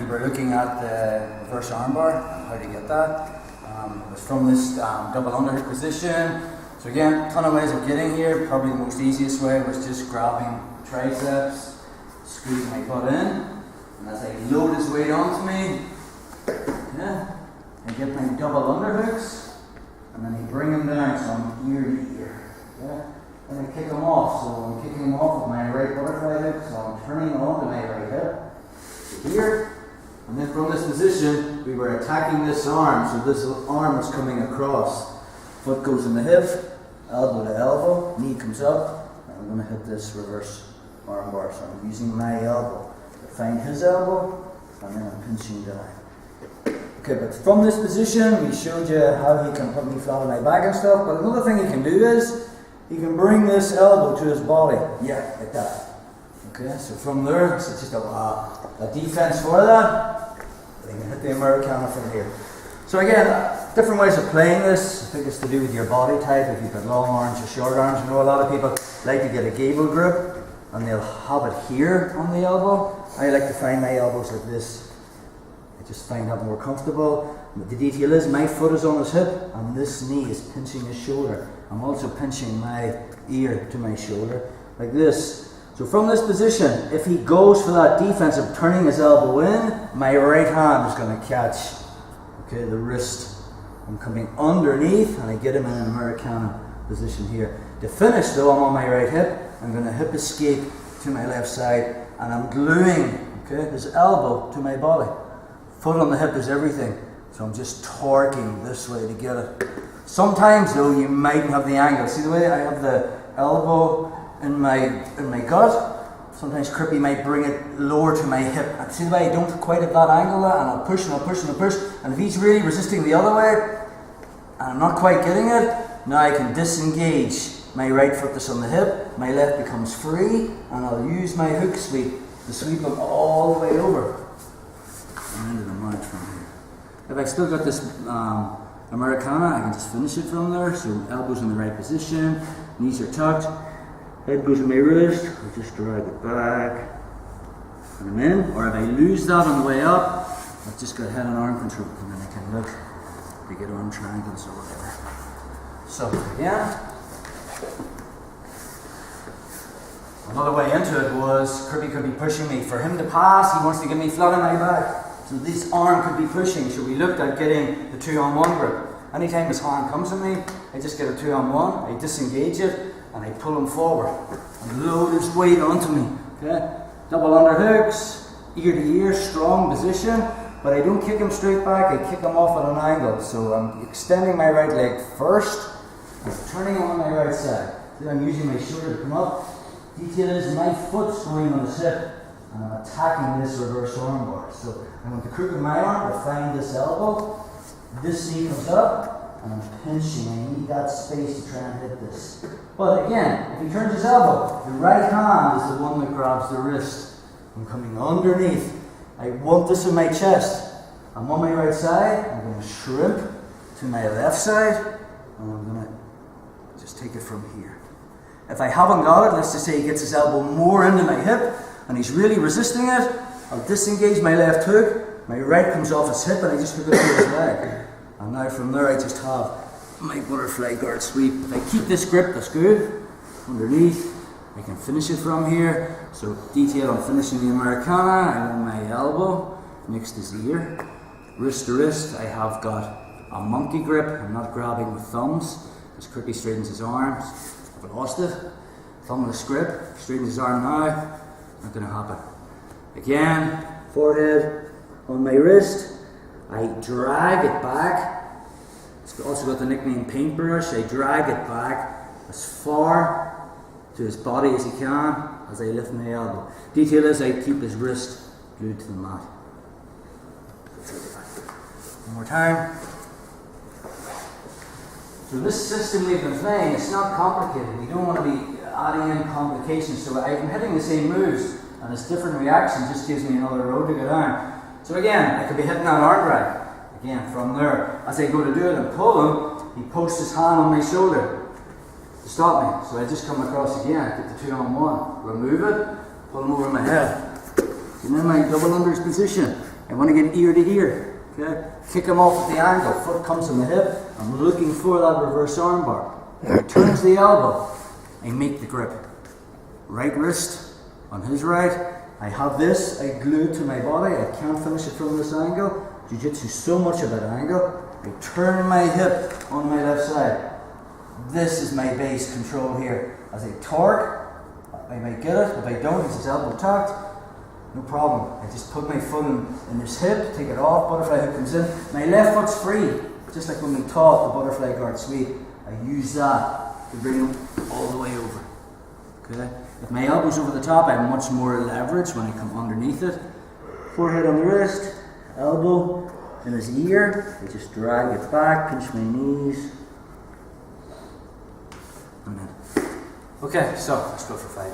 we were looking at the reverse armbar and how to get that. It was from this double underhook position. So again, a ton of ways of getting here. Probably the most easiest way was just grabbing triceps, squeeze my butt in, and as I load his weight onto me, I get my double underhooks, and then I bring him down so I'm ear to ear. And I kick him off, so I'm kicking him off with my right butterfly hook, so I'm turning onto my right hip, to here, and then from this position, we were attacking this arm, so this arm is coming across. Foot goes in the hip, elbow to elbow, knee comes up, and I'm going to hit this reverse arm bar, so I'm using my elbow to find his elbow, and then I'm pinching down. Okay, but from this position, we showed you how he can put me flat on my back and stuff, but another thing he can do is, he can bring this elbow to his body, like that. Okay, so from there, it's just a defense for that. You can hit the americana from here. So again, different ways of playing this. I think it's to do with your body type. If you've got long arms or short arms, you know a lot of people like to get a gable grip, and they'll have it here on the elbow. I like to find my elbows like this. I just find that more comfortable. The detail is my foot is on his hip and this knee is pinching his shoulder. I'm also pinching my ear to my shoulder like this. So from this position, if he goes for that defense of turning his elbow in, my right hand is going to catch the wrist. I'm coming underneath and I get him in an americana position here. To finish though, I'm on my right hip. I'm going to hip escape to my left side and I'm gluing his elbow to my body. Foot on the hip is everything. So I'm just torquing this way to get it. Sometimes though, you mightn't have the angle. See the way I have the elbow in my gut? Sometimes Crippy might bring it lower to my hip. And see the way I don't quite have that angle there, and I'll push and I'll push and I'll push. And if he's really resisting the other way, and I'm not quite getting it, now I can disengage my right foot that's on the hip, my left becomes free, and I'll use my hook sweep to sweep him all the way over. And into the march from here. If I still got this americana, I can just finish it from there. So elbows in the right position, knees are tucked, head goes in my wrist, I just drag it back, and I'm in. Or if I lose that on the way up, I've just got head and arm control, and then I can look to get arm triangles or whatever. So again, another way into it was Kirby could be pushing me. For him to pass, he wants to get me flat on my back. So this arm could be pushing, so we looked at getting the 2-on-1 grip. Anytime his hand comes at me, I just get a 2-on-1, I disengage it, and I pull him forward. And load his weight onto me. Double underhooks, ear to ear, strong position, but I don't kick him straight back, I kick him off at an angle. So I'm extending my right leg first, I'm turning him on my right side. Then I'm using my shoulder to come up. Detail is my foot's going on his hip, and I'm attacking this reverse armbar. So I'm going to crook my arm to find this elbow. This knee comes up, and I'm pinching. I need that space to try and hit this. But again, if he turns his elbow, the right hand is the one that grabs the wrist. I'm coming underneath. I want this in my chest. I'm on my right side. I'm going to shrimp to my left side, and I'm going to just take it from here. If I haven't got it, let's just say he gets his elbow more into my hip, and he's really resisting it, I'll disengage my left hook, my right comes off his hip, and I just hook it to his leg. And now from there I just have my butterfly guard sweep. If I keep this grip, that's good. Underneath, I can finish it from here. So detail, I'm finishing the americana, I'm on my elbow, next is the ear. Wrist to wrist, I have got a monkey grip. I'm not grabbing with thumbs, because Crippy straightens his arms. I've lost it. Thumbless grip, straightens his arm now. Not going to happen. Again, forehead on my wrist. I drag it back. It's also got the nickname paintbrush. I drag it back as far to his body as he can as I lift my elbow. Detail is I keep his wrist glued to the mat. One more time. So this system we've been playing, it's not complicated. We don't want to be adding in complications. So I've been hitting the same moves, and this different reaction just gives me another road to go down. So again, I could be hitting that arm drag. Again, from there, as I go to do it and pull him, he posts his hand on my shoulder to stop me. So I just come across again, get the 2-on-1, remove it, pull him over my head. And then my double unders position. I want to get ear to ear. Okay? Kick him off at the angle. Foot comes in the hip. I'm looking for that reverse armbar. He turns the elbow. I make the grip. Right wrist on his right. I have this, I glue it to my body. I can't finish it from this angle. Jiu-jitsu is so much about angle. I turn my hip on my left side. This is my base control here. As I torque, I might get it. If I don't, it's his elbow tucked. No problem. I just put my foot in his hip, take it off, butterfly hook comes in. My left foot's free. Just like when we taught the butterfly guard sweep. I use that to bring him all the way over. Okay? If my elbow's over the top, I have much more leverage when I come underneath it. Forehead on the wrist, elbow in his ear. I just drag it back, pinch my knees. And then. Okay, so let's go for 5.